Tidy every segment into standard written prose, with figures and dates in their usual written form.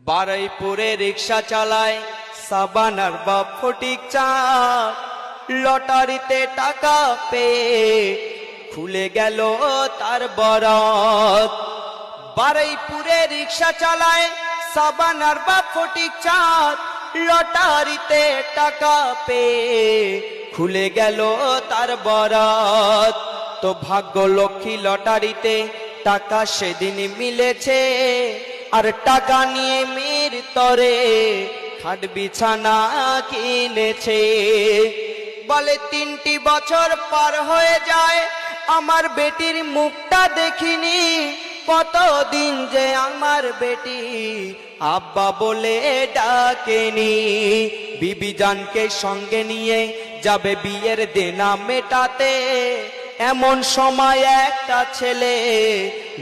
বারুইপুরে রিক্সা চালায় সাবানার বাপ ফটিক চাঁদ। লটারিতে টাকা পেয়ে খুলে গেল তার বরাত। বারুইপুরে রিক্সা চালায় সাবানার বাপ ফটিক চাঁদ। লটারিতে টাকা পেয়ে খুলে গেল তার বরাত। তো ভাগ্য লক্ষ্মী লটারিতে টাকা সেদিন মিলেছে, আর টাকা নিয়ে মেয়ের তরে খাট বিছানা কিনেছে। বলে 3টি বছর পার হয়ে যায় আমার বেটির মুখটা দেখিনি, কতদিন যে আমার বেটি আব্বা বলে ডাকেনি। বিবি জানকে সঙ্গে নিয়ে যাবে বিয়ের দেনা মেটাতে, এমন সময় একটা ছেলে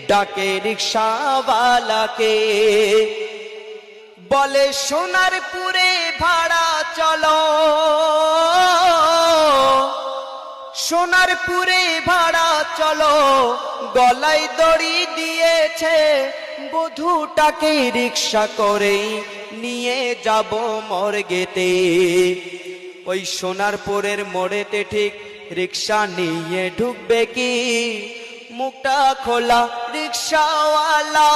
ডাকে রিক্সাওয়ালাকে। বলে সোনারপুরে ভাড়া চলো, সোনারপুরে ভাড়া চলো, গলায় দড়ি দিয়েছে বধূটাকে রিক্সা করে নিয়ে যাব মর্গেতে। ওই সোনারপুরের মোড়েতে ঠিক রিক্সা নিয়ে ঢুকবে কি, মুখটা খোলা রিক্সাওয়ালা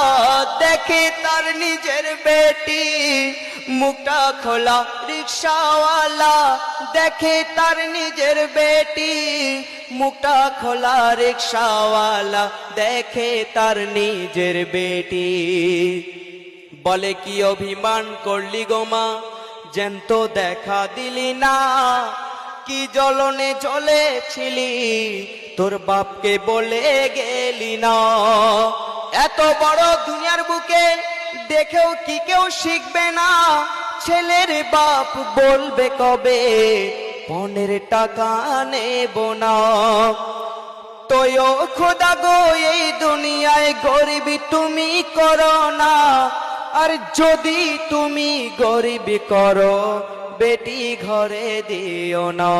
দেখে তার নিজের বেটি। মুখটা খোলা রিক্সাওয়ালা দেখে তার নিজের বেটি। মুখটা খোলা রিক্সাওয়ালা দেখে তার নিজের বেটি। বলে কি অভিমান করলি গো মা, জ্যান্ত দেখা দিলি না, কি জ্বলনে জ্বলেছিলি তোর বাপকে বলে গেলি না। এত বড় দুনিয়ার বুকে দেখেও কি কেউ শিখবে না, ছেলের বাপ বলবে কবে পনের টাকা নেব না। তোয় খোদা গো এই দুনিয়ায় গরিবি তুমি করো না, আর যদি তুমি গরিবি করো বেটি ঘরে দিও না।